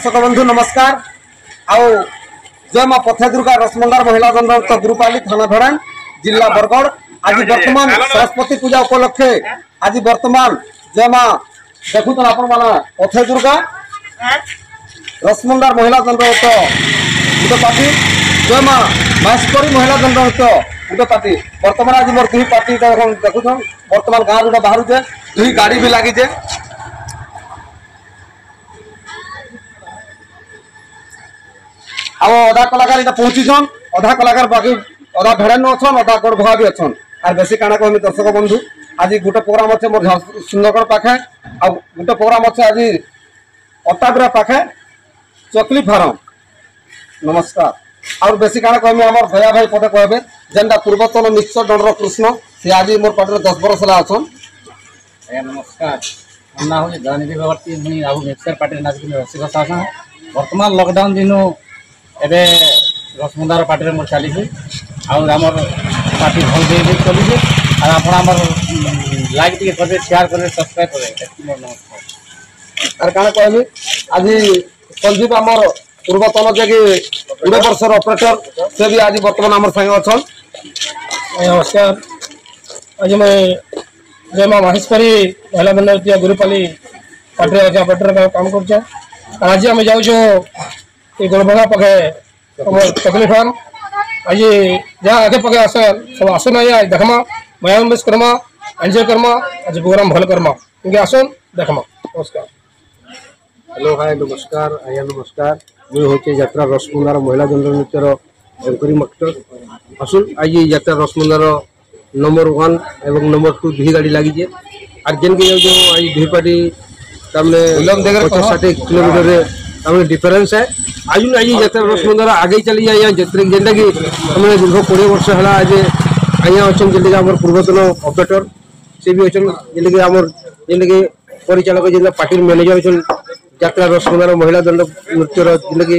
दर्शक बंधु नमस्कार। आओ जय मां पथे दुर्गा रसमंदार महिला दंड गुरुपाली थाना धरान जिला बरगढ़। आज वर्तमान सरस्वती पूजा उपलक्षे आज वर्तमान जय मां देखु आपण माना पथे दुर्गा रसमंदार महिला दंड गोटे पार्टी जय मां महेश्वरी महिला दंड गोटे पार्टी वर्तमान आज मोर दुई पार्टी देखु वर्तमान गाँव जो बाहर दुई गाड़ी भी लगी अधा कलाकार इटा पहुंचीछन अधा कलाकार बाकी अधा भेड़न अच्छन अधा गोड़ भगा भी अच्छन और बेसी काना कहमी दर्शक बंधु आज गोटे प्रोग्राम अच्छे मोर सुंदरगढ़ पाखे आ गोटे प्रोग्राम अच्छे आज अट्टागुरा पाखे चकली फार्म। नमस्कार। और बेसी काना कहमी आम भैया भाई पटे कहबे जेनटा पूर्वतन निश्चय दंडर कृष्ण से आज मोर पाटे 10 बरस है अच्छन। नमस्कार। ना हो राजनीति व्यवर्ती मुई आबू मिक्सर पार्टी नाचकिन रसिक शासन वर्तमान लॉकडाउन दिनो एबे रसमंदार पार्टी मोर चली आमर पार्टी भल दे चली और आप लाइक टे करें शेयर करें सब्सक्राइब करें। नमस्कार। और क्या कहमी आज संजीव आमर पूर्वतन जे 20 वर्षर ऑपरेटर से भी आज वर्तमान आमर संगे अच्छन। नमस्कार। आज मैं जय मां महेश्वरी महिला दंड गुरुपाली पार्टी ऑपरेटर का काम कर आज आम जाऊँ गोलभंगा पके चकली फार्म आज जहाँ आगे पके आस सब आसन आया देखमा व्यायाम बेस करमा एंजॉय करमा आज प्रोग्राम भल करमा क्योंकि आसन देखमा। नमस्कार। हेलो हाय नमस्कार आया नमस्कार। मुझे हूँ यात्रा रसमंदार महिला दंड नृत्यर एंकरिंग मास्टर आसन आज यात्रा रसमंदार नंबर 1 एवं नंबर 2 दुई गाड़ी लगी और जेन के जो आज दुई पार्टी 50-60 किलोमीटर डिफरेंस है आज यात्रा रसमंदार आगे चली जाए जेनटा कि दीर्घ 20 वर्ष है आज आज्ञा अच्छा जेनटा कि पूर्वतन ऑपरेटर से भी अच्छा जेनटा कि परिचालक जेनटा पार्टी मैनेजर अच्छा यात्रा रसमंदार महिला दंड नृत्यर जेनटा कि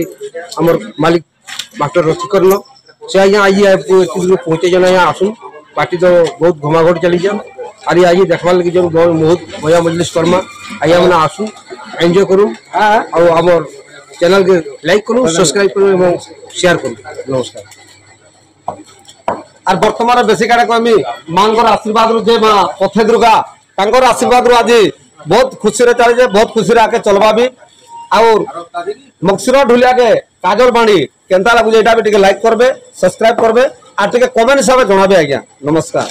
मालिक मास्टर रसिकर्ण से आज्ञा आज पहुंचे जन यहाँ आसुन पार्टी तो बहुत घमाघट चली जाए और आज देखवार लगे जो बहुत मजा मजलिस करमा आज्ञा मैंने आसू एंजॉय करूँ और आम चैनल के लाइक करूँ सब्सक्राइब करूँ शेयर करूँ। नमस्कार। और वर्तमान बेसी काना कहमी मांगर आशीर्वाद रु जे मां पथे दुर्गा तांकर आशीर्वाद रु आज बहुत खुशी रे चली बहुत खुशी रे आके चलबा भी और मक्सुरा ढुलिया के काजल बाणी केनता लागु एटा भी टिके लाइक करबे सब्सक्राइब करबे आ टिके कमेंट हिसाब से जणाबे। आज्ञा नमस्कार।